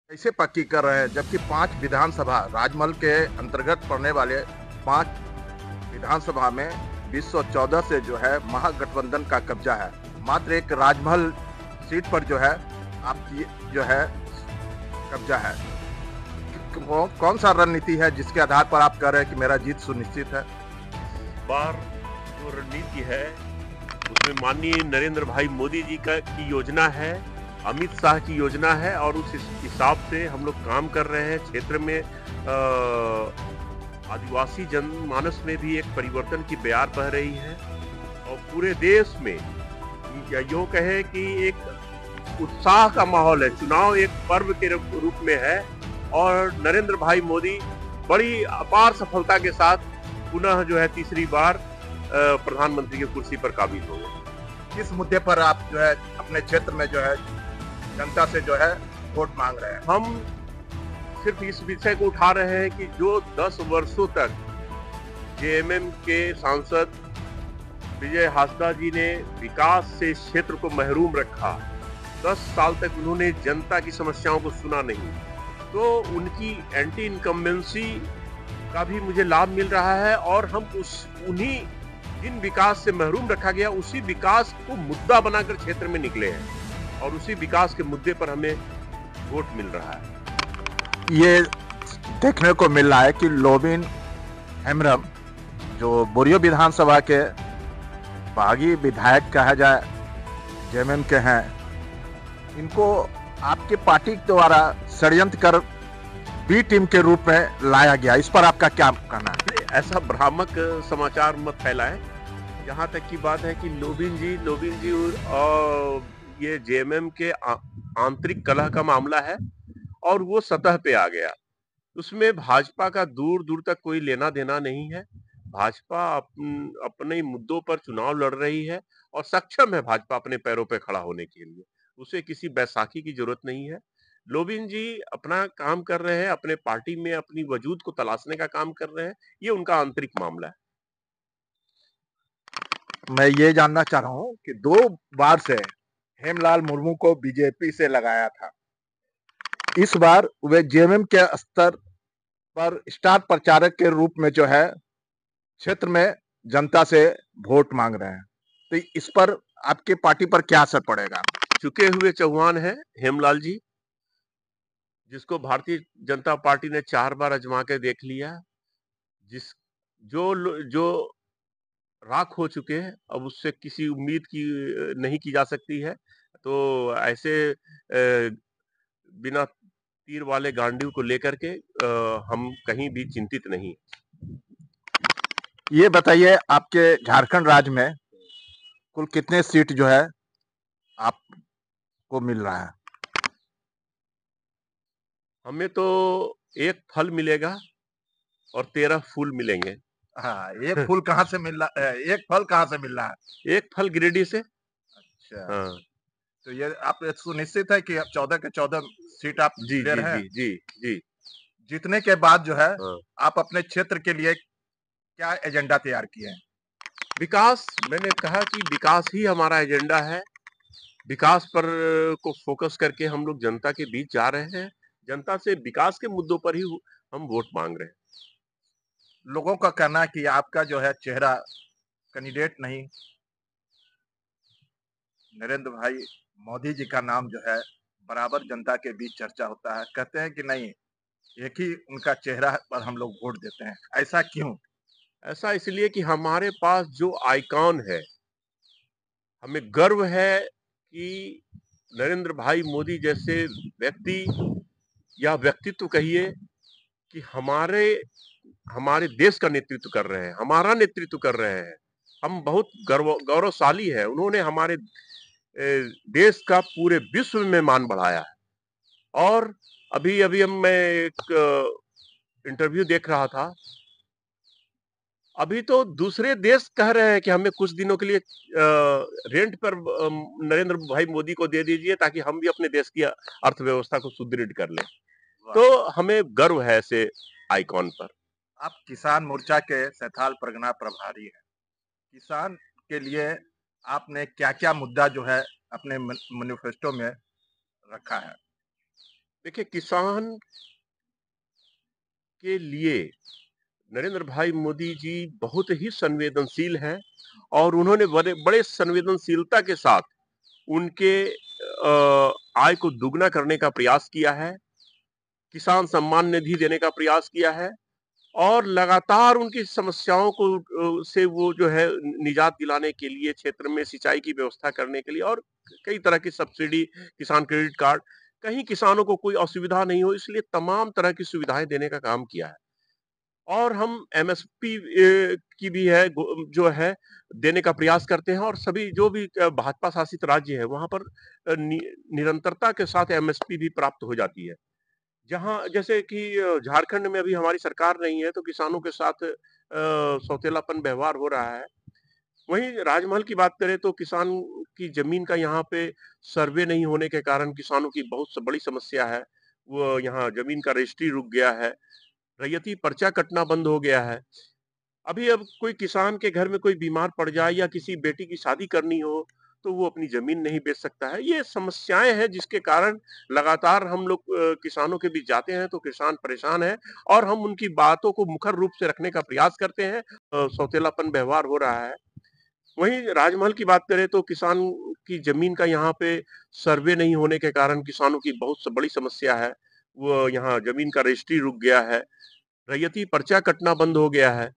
कैसे पक्की कर रहे हैं जबकि 5 विधानसभा राजमहल के अंतर्गत पड़ने वाले 5 विधानसभा में 2014 से जो है महागठबंधन का कब्जा है। मात्र एक राजमहल सीट पर जो है आपकी जो है कब्जा है। कौन सा रणनीति है जिसके आधार पर आप कह रहे हैं कि मेरा जीत सुनिश्चित है? बार जो रणनीति है उसमें माननीय नरेंद्र भाई मोदी जी का की योजना है, अमित शाह की योजना है और उस हिसाब से हम लोग काम कर रहे हैं। क्षेत्र में आदिवासी जनमानस में भी एक परिवर्तन की बयार बह रही है और पूरे देश में या यूं कहे कि एक उत्साह का माहौल है। चुनाव एक पर्व के रूप में है और नरेंद्र भाई मोदी बड़ी अपार सफलता के साथ पुनः जो है तीसरी बार प्रधानमंत्री की कुर्सी पर काबिज हो गए। किस मुद्दे पर आप जो है अपने क्षेत्र में जो है जनता से जो है वोट मांग रहे हैं? हम सिर्फ इस विषय को उठा रहे हैं कि जो 10 वर्षों तक जेएमएम के सांसद विजय हांसदा जी ने विकास से इस क्षेत्र को महरूम रखा, 10 साल तक उन्होंने जनता की समस्याओं को सुना नहीं, तो उनकी एंटी इनकम्बेंसी का भी मुझे लाभ मिल रहा है और हम उन्हीं जिन विकास से महरूम रखा गया उसी विकास को मुद्दा बनाकर क्षेत्र में निकले हैं और उसी विकास के मुद्दे पर हमें वोट मिल रहा है। ये देखने को मिल रहा है कि लोबिन हेम्ब्रम जो बोरियो विधानसभा के बागी विधायक कहा जाए जेएमएम के हैं, इनको आपके पार्टी द्वारा षड्यंत्र कर बी टीम के रूप में लाया गया। इस पर आपका क्या कहना है? ऐसा भ्रामक समाचार मत फैलाएं। जहां तक की बात है कि लोबिन जी और ये जेएमएम के आंतरिक कलह का मामला है और वो सतह पे आ गया। उसमें भाजपा का दूर दूर तक कोई लेना देना नहीं है। भाजपा अपने मुद्दों पर चुनाव लड़ रही है और सक्षम है भाजपा अपने पैरों पे खड़ा होने के लिए। उसे किसी बैसाखी की जरूरत नहीं है। लोबिन जी अपना काम कर रहे हैं, अपने पार्टी में अपनी वजूद को तलाशने का काम कर रहे हैं। ये उनका आंतरिक मामला है। मैं ये जानना चाह रहा हूँ कि 2 बार से हेमलाल मुर्मू को बीजेपी से लगाया था। इस बार वे जेएमएम के स्तर पर स्टार प्रचारक के रूप में जो है क्षेत्र में जनता से वोट मांग रहे हैं, तो इस पर आपके पार्टी पर क्या असर पड़ेगा? चुके हुए चौहान है हेमलाल जी, जिसको भारतीय जनता पार्टी ने 4 बार आजमा के देख लिया, जिस जो राख हो चुके हैं, अब उससे किसी उम्मीद की नहीं की जा सकती है। तो ऐसे बिना तीर वाले गांडीव को लेकर के हम कहीं भी चिंतित नहीं। ये बताइए आपके झारखंड राज्य में कुल कितने सीट जो है आपको मिल रहा है? हमें तो एक फल मिलेगा और 13 फूल मिलेंगे। हाँ, एक फूल कहाँ से मिल रहा है? एक फल कहाँ से मिल रहा है? एक फल गिरिडीह से। अच्छा, हाँ। तो ये आप सुनिश्चित है कि आप 14 के 14 सीट आप जी क्लियर जी हैं? जी जी जी। जीतने के बाद जो है हाँ। आप अपने क्षेत्र के लिए क्या एजेंडा तैयार किए हैं? विकास, मैंने कहा कि विकास ही हमारा एजेंडा है। विकास पर को फोकस करके हम लोग जनता के बीच जा रहे हैं। जनता से विकास के मुद्दों पर ही हम वोट मांग रहे हैं। लोगों का कहना है कि आपका जो है चेहरा कैंडिडेट नहीं, नरेंद्र भाई मोदी जी का नाम जो है बराबर जनता के बीच चर्चा होता है। कहते हैं कि नहीं, एक ही उनका चेहरा पर हम लोग वोट देते हैं। ऐसा क्यों? ऐसा इसलिए कि हमारे पास जो आइकॉन है, हमें गर्व है कि नरेंद्र भाई मोदी जैसे व्यक्ति या व्यक्तित्व कहिए कि हमारे हमारे देश का नेतृत्व कर रहे हैं, हमारा नेतृत्व कर रहे हैं। हम बहुत गौरवशाली है। उन्होंने हमारे देश का पूरे विश्व में मान बढ़ाया है। और अभी अभी हम मैं एक इंटरव्यू देख रहा था। अभी तो दूसरे देश कह रहे हैं कि हमें कुछ दिनों के लिए रेंट पर नरेंद्र भाई मोदी को दे दीजिए ताकि हम भी अपने देश की अर्थव्यवस्था को सुदृढ़ कर लें। तो हमें गर्व है ऐसे आइकॉन पर। आप किसान मोर्चा के सैथाल परगना प्रभारी हैं। किसान के लिए आपने क्या-क्या मुद्दा जो है अपने मैनिफेस्टो में रखा है? देखिए, किसान के लिए नरेंद्र भाई मोदी जी बहुत ही संवेदनशील हैं और उन्होंने बड़े बड़े संवेदनशीलता के साथ उनके आय को दुगना करने का प्रयास किया है, किसान सम्मान निधि देने का प्रयास किया है और लगातार उनकी समस्याओं को से वो जो है निजात दिलाने के लिए क्षेत्र में सिंचाई की व्यवस्था करने के लिए और कई तरह की सब्सिडी, किसान क्रेडिट कार्ड, कहीं किसानों को कोई असुविधा नहीं हो इसलिए तमाम तरह की सुविधाएं देने का काम किया है। और हम एमएसपी की भी है जो है देने का प्रयास करते हैं और सभी जो भी भाजपा शासित राज्य है वहां पर निरंतरता के साथ एमएसपी भी प्राप्त हो जाती है। जहाँ जैसे कि झारखंड में अभी हमारी सरकार नहीं है तो किसानों के साथ सौतेलापन व्यवहार हो रहा है। वहीं राजमहल की बात करें तो किसान की जमीन का यहाँ पे सर्वे नहीं होने के कारण किसानों की बहुत बड़ी समस्या है। वो यहाँ जमीन का रजिस्ट्री रुक गया है, रैयती पर्चा कटना बंद हो गया है। अभी अब कोई किसान के घर में कोई बीमार पड़ जाए या किसी बेटी की शादी करनी हो, तो वो अपनी ज़मीन नहीं बेच सकता है। ये समस्याएँ हैं जिसके कारण लगातार हम लोग किसानों के बीच जाते हैं तो किसान परेशान हैं और हम उनकी बातों को मुखर रूप से रखने का प्रयास करते हैं। सौतेलापन व्यवहार हो रहा है। वहीं राजमहल की बात करें तो किसान की ज़मीन का यहाँ पे सर्वे नहीं होने के कारण किसानों की बहुत बड़ी समस्या है। वो यहाँ ज़मीन का रजिस्ट्री रुक गया है, रैयती पर्चा कटना बंद हो गया है।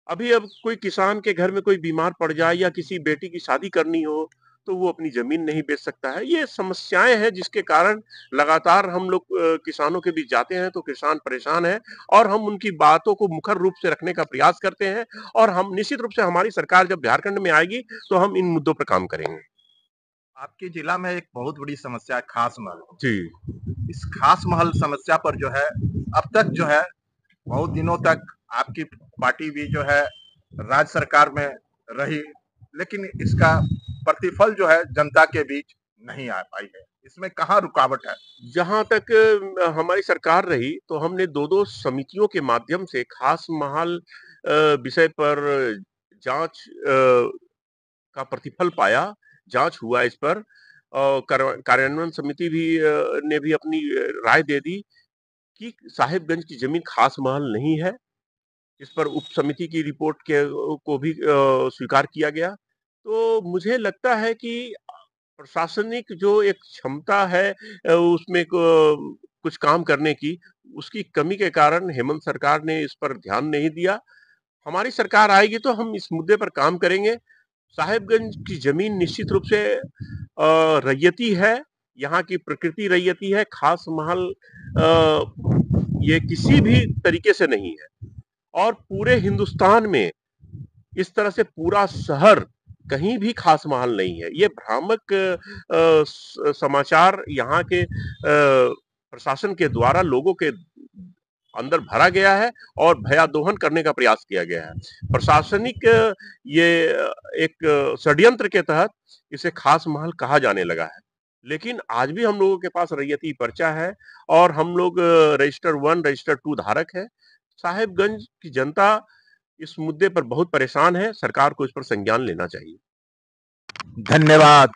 अभी अब कोई किसान के घर में कोई बीमार पड़ जाए या किसी बेटी की शादी करनी हो, तो वो अपनी ज़मीन नहीं बेच सकता है। ये समस्याएँ हैं जिसके कारण लगातार हम लोग किसानों के बीच जाते हैं तो किसान परेशान हैं और हम उनकी बातों को मुखर रूप से रखने का प्रयास करते हैं और हम निश्चित रूप से हमारी सरकार जब झारखंड में आएगी, तो हम इन मुद्दों पर काम करेंगे। आपके जिला में एक बहुत बड़ी समस्या है खास महल। जी। इस खास महल समस्या पर जो है अब तक जो है बहुत दिनों तक आपकी पार्टी भी जो है राज्य सरकार में रही, लेकिन इसका प्रतिफल जो है जनता के बीच नहीं आ पाई है। इसमें कहाँ रुकावट है? जहाँ तक हमारी सरकार रही, तो हमने 2-2 समितियों के माध्यम से खास महाल विषय पर जाँच का प्रतिफल पाया, जाँच हुआ इस पर कार्यान्वयन समिति भी ने भी अपनी राय दे दी कि साहिबगंज की ज़मीन खास महल नहीं है। इस पर उप समिति की रिपोर्ट को भी स्वीकार किया गया। तो मुझे लगता है कि प्रशासनिक जो एक क्षमता है उसमें कुछ काम करने की, उसकी कमी के कारण हेमंत सरकार ने इस पर ध्यान नहीं दिया। हमारी सरकार आएगी तो हम इस मुद्दे पर काम करेंगे। साहिबगंज की ज़मीन निश्चित रूप से रैयती है, यहाँ की प्रकृति रैयती है, खास महल ये किसी भी तरीके से नहीं है और पूरे हिंदुस्तान में इस तरह से पूरा शहर कहीं भी खास महल नहीं है। ये भ्रामक समाचार यहाँ के प्रशासन के द्वारा लोगों के अंदर भरा गया है और भयादोहन करने का प्रयास किया गया है। प्रशासनिक ये एक षड्यंत्र के तहत इसे खास महल कहा जाने लगा है। लेकिन आज भी हम लोगों के पास रैयती पर्चा है और हम लोग रजिस्टर 1, रजिस्टर 2 धारक हैं। साहिबगंज की जनता इस मुद्दे पर बहुत परेशान है, सरकार को इस पर संज्ञान लेना चाहिए। धन्यवाद।